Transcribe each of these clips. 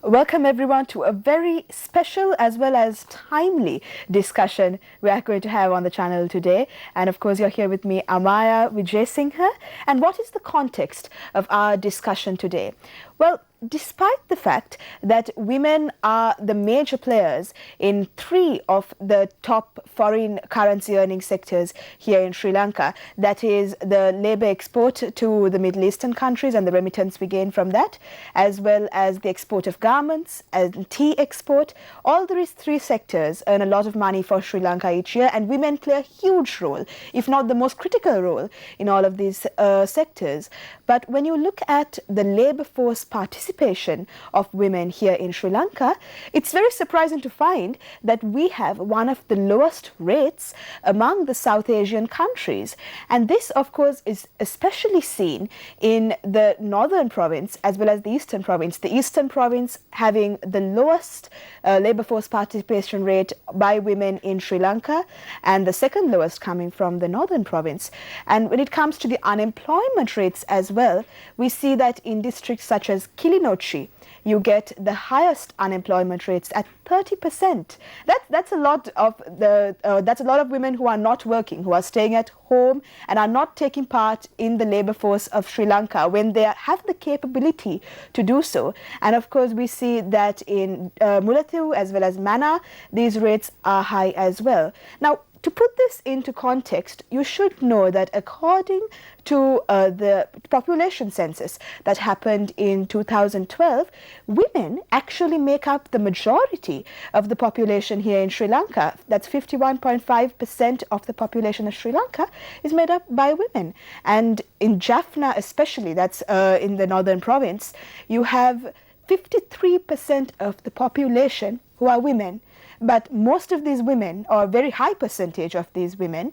Welcome everyone to a very special as well as timely discussion we are going to have on the channel today. And of course, you're here with me, Amaya Vijay Singha. And what is the context of our discussion today? Well, despite the fact that women are the major players in 3 of the top foreign currency earning sectors here in Sri Lanka, that is the labor export to the Middle Eastern countries and the remittance we gain from that, as well as the export of garments and tea export. All these 3 sectors earn a lot of money for Sri Lanka each year, and women play a huge role, if not the most critical role, in all of these sectors. But when you look at the labor force participation of women here in Sri Lanka, it's very surprising to find that we have one of the lowest rates among the South Asian countries. And this, of course, is especially seen in the northern province as well as the eastern province. The eastern province having the lowest labor force participation rate by women in Sri Lanka, and the second lowest coming from the northern province. And when it comes to the unemployment rates as well, we see that in districts such as Kilinochchi, you get the highest unemployment rates at 30%. That's a lot of women who are not working, who are staying at home and are not taking part in the labor force of Sri Lanka when they have the capability to do so. And of course, we see that in Mulathu as well as Mana, these rates are high as well. Now, to put this into context, you should know that according to the population census that happened in 2012, women actually make up the majority of the population here in Sri Lanka. That's 51.5% of the population of Sri Lanka is made up by women. And in Jaffna especially, that's in the northern province, you have 53% of the population who are women. But most of these women, or a very high percentage of these women,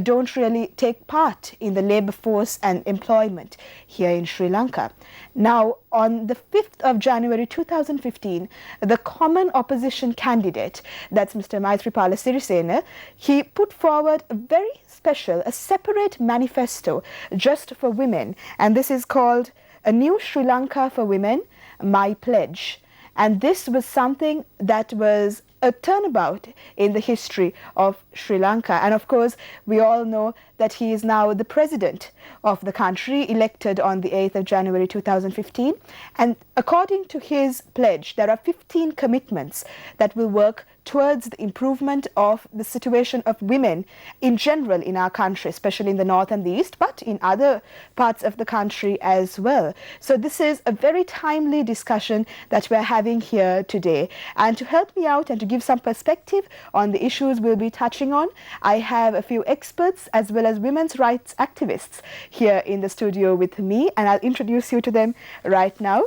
don't really take part in the labor force and employment here in Sri Lanka. Now, on the 5th of January 2015, the common opposition candidate, that's Mr. Maithripala Sirisena, he put forward a very special, a separate manifesto just for women. And this is called A New Sri Lanka for Women, My Pledge. And this was something that was a turnabout in the history of Sri Lanka. And of course, we all know that he is now the president of the country, elected on the 8th of January 2015. And according to his pledge, there are 15 commitments that will work towards the improvement of the situation of women in general in our country, especially in the north and the east, but in other parts of the country as well. So this is a very timely discussion that we're having here today. And to help me out and to give some perspective on the issues we'll be touching on, I have a few experts as well as women's rights activists here in the studio with me, and I'll introduce you to them right now.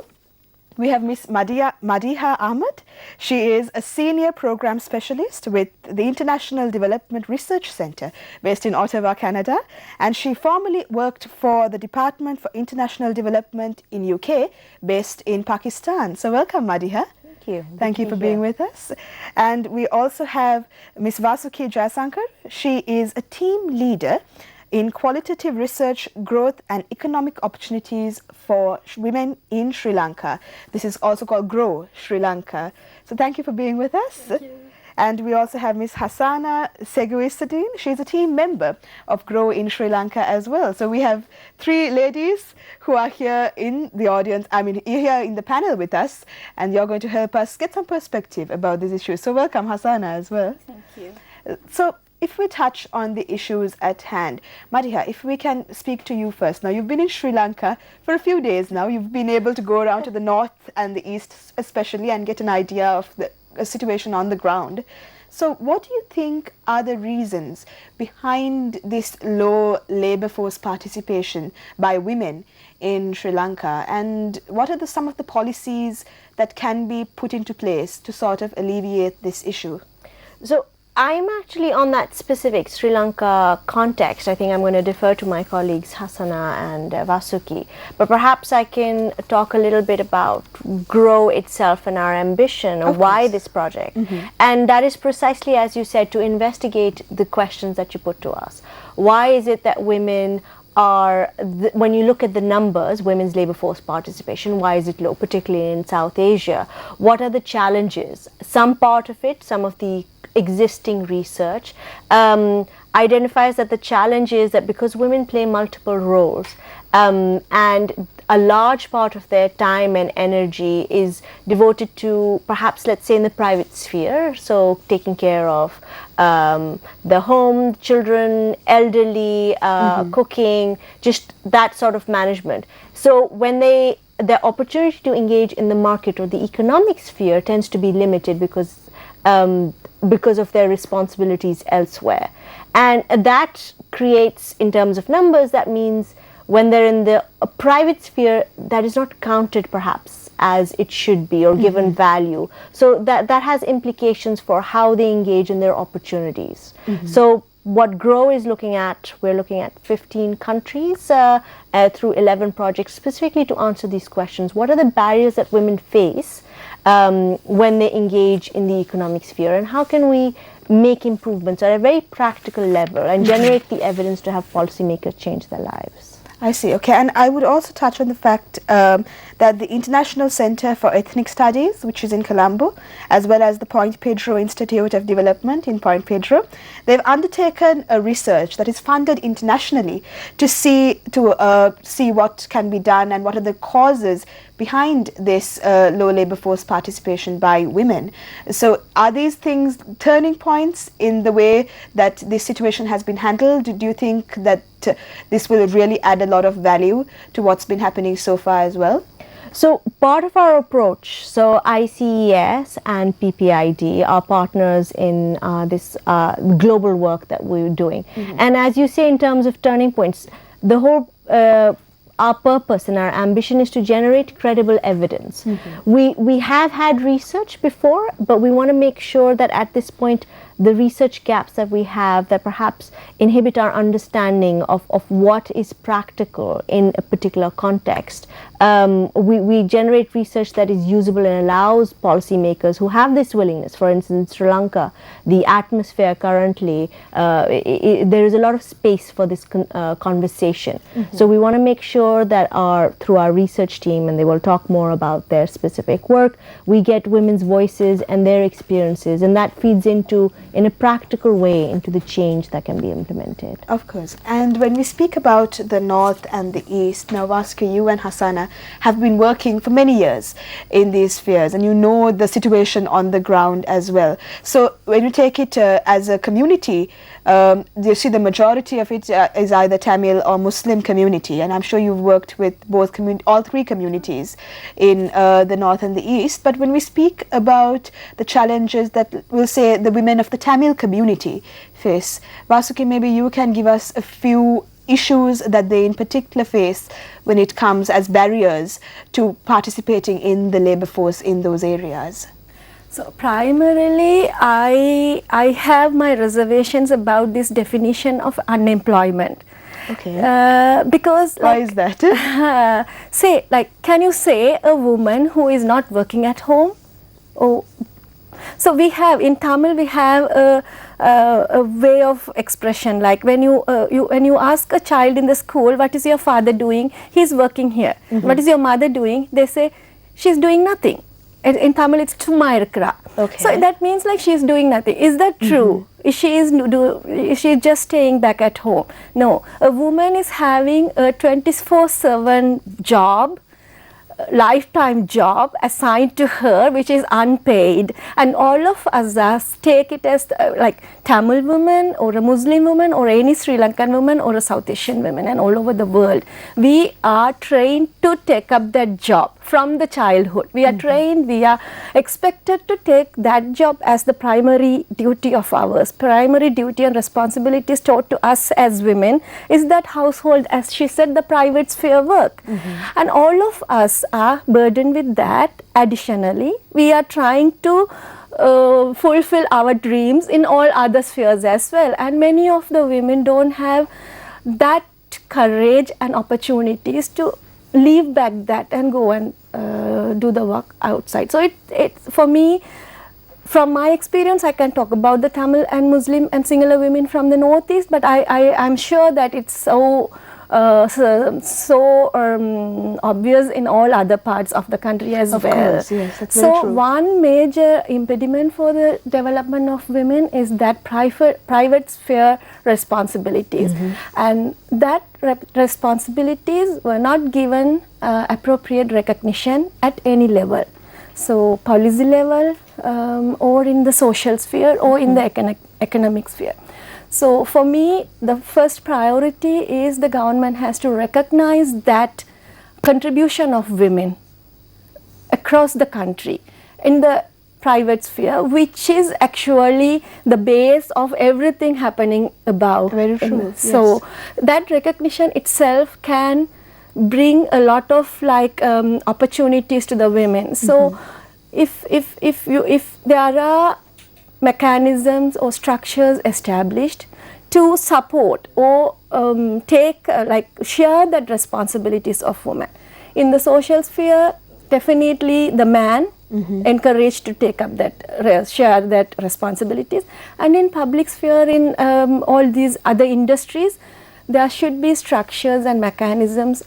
We have Miss Madiha Ahmed. She is a senior program specialist with the International Development Research Centre based in Ottawa, Canada, and she formerly worked for the Department for International Development in UK based in Pakistan. So welcome, Madiha. Thank you. Thank you for being with us. And we also have Ms. Vasuki Jayasankar. She is a team leader in qualitative research, growth and economic opportunities for women in Sri Lanka. This is also called GrOW Sri Lanka. So thank you for being with us. Thank you. And we also have Ms. Hassana Seguisadine. She's a team member of GrOW in Sri Lanka as well. So we have 3 ladies who are here in the audience, here in the panel with us, and you're going to help us get some perspective about these issues. So welcome, Hassana, as well. Thank you. So if we touch on the issues at hand, Madiha, if we can speak to you first. Now, you've been in Sri Lanka for a few days now. You've been able to go around to the north and the east especially and get an idea of the situation on the ground. So what do you think are the reasons behind this low labor force participation by women in Sri Lanka? And what are some of the policies that can be put into place to sort of alleviate this issue? So I'm actually on that specific Sri Lanka context. I think I'm going to defer to my colleagues Hassana and Vasuki. But perhaps I can talk a little bit about GrOW itself and our ambition, or why this project. And that is precisely, as you said, to investigate the questions that you put to us. Why is it that women when you look at the numbers, women's labor force participation, why is it low, particularly in South Asia? What are the challenges? Some part of it, some of the existing research identifies that the challenge is that because women play multiple roles, and a large part of their time and energy is devoted to, perhaps, let's say, in the private sphere, so taking care of the home, children, elderly, cooking, just that sort of management. So when the opportunity to engage in the market or the economic sphere tends to be limited because of their responsibilities elsewhere. And that creates, in terms of numbers, that means when they're in the private sphere, that is not counted perhaps as it should be or given value. So that has implications for how they engage in their opportunities. So what GrOW is looking at, we're looking at 15 countries through 11 projects specifically to answer these questions. What are the barriers that women face when they engage in the economic sphere, and how can we make improvements at a very practical level and generate the evidence to have policymakers change their lives? I see. Okay, and I would also touch on the fact that the International Center for Ethnic Studies, which is in Colombo, as well as the Point Pedro Institute of Development in Point Pedro, they've undertaken a research that is funded internationally to see what can be done and what are the causes behind this low labor force participation by women. So are these things turning points in the way that this situation has been handled? Do you think that this will really add a lot of value to what's been happening so far as well? So part of our approach, so ICES and PPID are partners in this global work that we're doing. And as you say, in terms of turning points, the whole our purpose and our ambition is to generate credible evidence. We have had research before, but we want to make sure that at this point the research gaps that we have that perhaps inhibit our understanding of what is practical in a particular context. We generate research that is usable and allows policymakers who have this willingness. For instance, Sri Lanka, the atmosphere currently, there is a lot of space for this conversation. So we want to make sure that through our research team, and they will talk more about their specific work, we get women's voices and their experiences, and that feeds into, in a practical way, into the change that can be implemented. Of course. And when we speak about the North and the East, now Vasco, you and Hassana have been working for many years in these spheres, and you know the situation on the ground as well. So when you take it as a community, you see the majority of it is either Tamil or Muslim community, and I'm sure you've worked with both all three communities in the North and the East. But when we speak about the challenges that we'll say the women of the Tamil community face, Vasuki, maybe you can give us a few issues that they in particular face when it comes as barriers to participating in the labor force in those areas. So primarily, I have my reservations about this definition of unemployment. Okay. Because why is that? Say, can you say a woman who is not working at home? Oh, so we have in Tamil we have a way of expression, like when you ask a child in the school, what is your father doing? He's working here. What is your mother doing? They say she's doing nothing. In Tamil it's Chumairkra. Okay. So that means like she is doing nothing. Is that true? Is she just staying back at home? No. A woman is having a 24/7 job, lifetime job assigned to her, which is unpaid, and all of us take it as like Tamil woman or a Muslim woman or any Sri Lankan woman or a South Asian woman, and all over the world we are trained to take up that job from the childhood. We are trained, we are expected to take that job as the primary duty of ours. Primary duty and responsibilities taught to us as women is that household, as she said, the private sphere work, and all of us are burdened with that. Additionally, we are trying to fulfill our dreams in all other spheres as well, and many of the women don't have that courage and opportunities to leave back that and go and do the work outside. So it for me, from my experience, I can talk about the Tamil and Muslim and Sinhala women from the Northeast, but I'm sure that it's so obvious in all other parts of the country as Of well. course, yes, that's very So true. one major impediment for the development of women is that private sphere responsibilities, and that responsibilities were not given appropriate recognition at any level. So policy level, or in the social sphere, or in the economic sphere. So for me, the first priority is the government has to recognize that contribution of women across the country in the private sphere, which is actually the base of everything happening above. Very true, So yes. that recognition itself can bring a lot of opportunities to the women. So if there are mechanisms or structures established to support or share that responsibilities of women in the social sphere, definitely the man encouraged to take up that share that responsibilities, and in public sphere, in all these other industries, there should be structures and mechanisms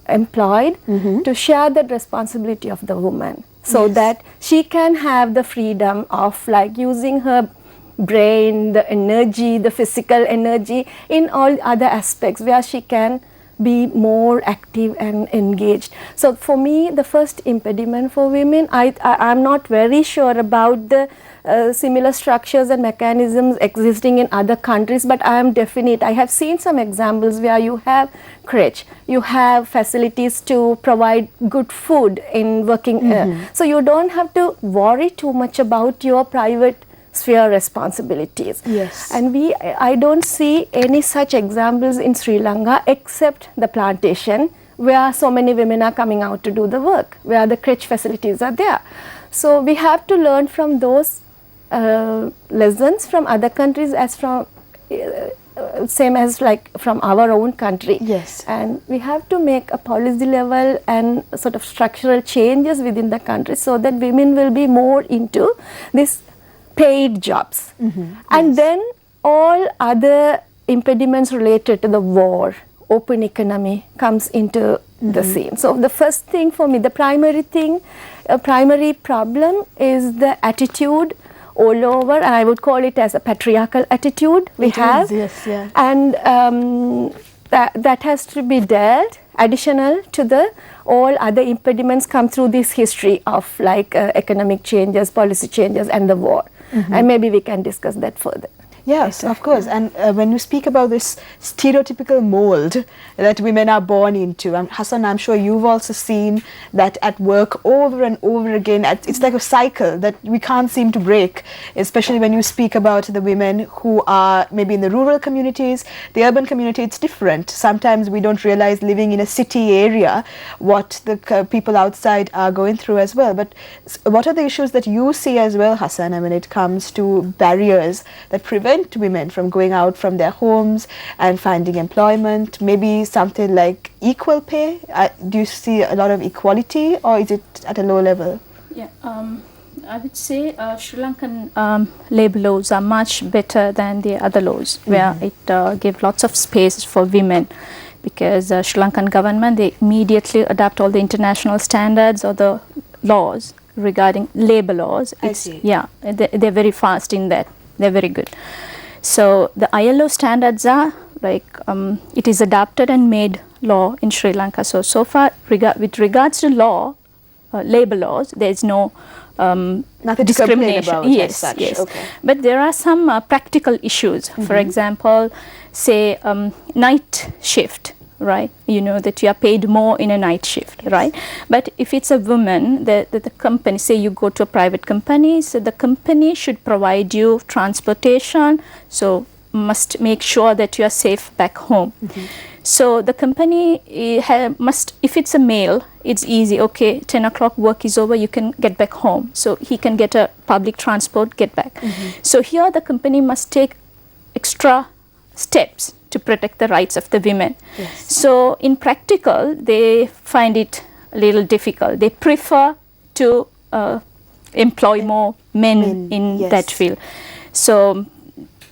employed to share that responsibility of the woman, so that she can have the freedom of using her brain, the energy, the physical energy in all other aspects where she can be more active and engaged. So for me, the first impediment for women, I'm not very sure about the similar structures and mechanisms existing in other countries, but I am definite. I have seen some examples where you have crèche, you have facilities to provide good food in working, so you don't have to worry too much about your private sphere responsibilities. Yes. And I don't see any such examples in Sri Lanka except the plantation, where so many women are coming out to do the work, where the crèche facilities are there. So we have to learn from those lessons from other countries as from same as from our own country. Yes. And we have to make a policy level and sort of structural changes within the country so that women will be more into this paid jobs. And then all other impediments related to the war, open economy comes into the scene. So the first thing for me, the primary problem is the attitude all over, and I would call it as a patriarchal attitude we have. Yes, yeah. And that has to be dealt. Additional to the all other impediments come through this history of economic changes, policy changes, and the war. And maybe we can discuss that further. Yes, of course. And when you speak about this stereotypical mold that women are born into, Hassan, I'm sure you've also seen that at work over and over again. It's like a cycle that we can't seem to break, especially when you speak about the women who are maybe in the rural communities. The urban community, it's different. Sometimes we don't realize living in a city area what the people outside are going through as well. But what are the issues that you see as well, Hassan, when it comes to barriers that prevent women from going out from their homes and finding employment? Maybe something like equal pay. Do you see a lot of equality, or is it at a low level? Yeah, I would say Sri Lankan labor laws are much better than the other laws, where it gives lots of space for women, because Sri Lankan government, they immediately adapt all the international standards or the laws regarding labor laws. I see. Yeah, they're very fast in that. They're very good. So the ILO standards are it is adapted and made law in Sri Lanka. So far, with regards to law, labor laws, there is no Nothing to complain discrimination. about as Yes, such. yes. Okay. But there are some practical issues. For example, say night shift. Right, you know that you are paid more in a night shift, right? But if it's a woman, the company, say you go to a private company, so the company should provide you transportation, so must make sure that you are safe back home. So the company must, if it's a male, it's easy, okay, 10 o'clock work is over, you can get back home. So he can get a public transport, get back. So here the company must take extra steps to protect the rights of the women. Yes. So in practical, they find it a little difficult. They prefer to employ more men in yes. that field. So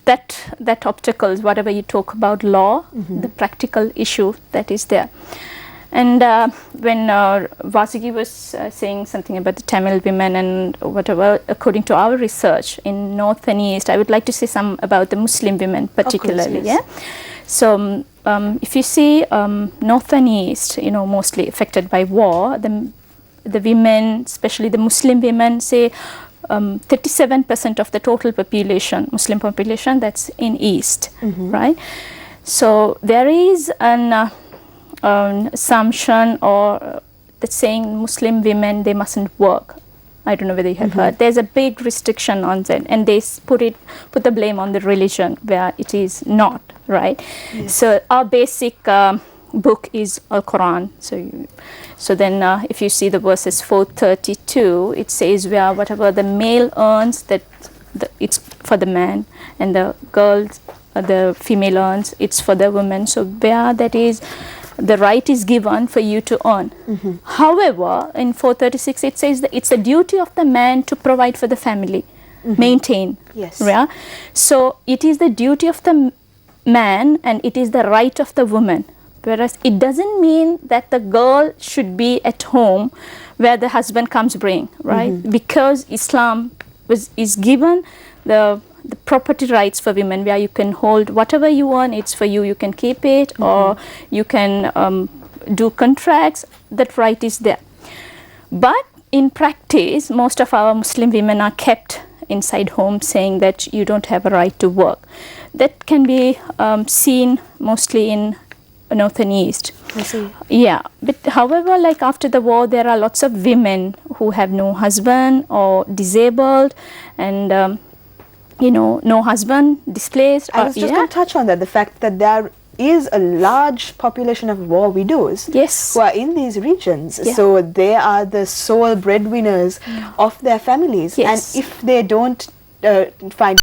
that obstacles, whatever you talk about law, the practical issue that is there. And when Vasuki was saying something about the Tamil women and whatever, according to our research in North and East, I would like to say some about the Muslim women particularly. Of course, yes. Yeah. So if you see North and East, you know, mostly affected by war, the women, especially the Muslim women, say 37% of the total population, Muslim population, that's in East, right? So there is an assumption or that saying Muslim women, they mustn't work. I don't know whether you have heard. There's a big restriction on that, and they put the blame on the religion where it is not, right? Yes. So our basic book is Al-Quran. So then if you see the verses 432, it says where whatever the male earns, it's for the man, and the girls, the female earns, it's for the woman. So where that is, the right is given for you to earn. However, in 436 it says that it's the duty of the man to provide for the family, maintain. Yes. Yeah? So it is the duty of the man and it is the right of the woman. Whereas it doesn't mean that the girl should be at home where the husband comes bring, right? Because Islam is given the property rights for women, where you can hold whatever you want, it's for you, you can keep it, or you can do contracts, that right is there. But in practice, most of our Muslim women are kept inside home, saying that you don't have a right to work. That can be seen mostly in North and East. I see. Yeah, but however, like after the war, there are lots of women who have no husband or disabled, and you know, no husband, displaced. I was just going to touch on that, the fact that there is a large population of war widows Yes. who are in these regions. Yeah. So they are the sole breadwinners of their families. Yes. And if they don't find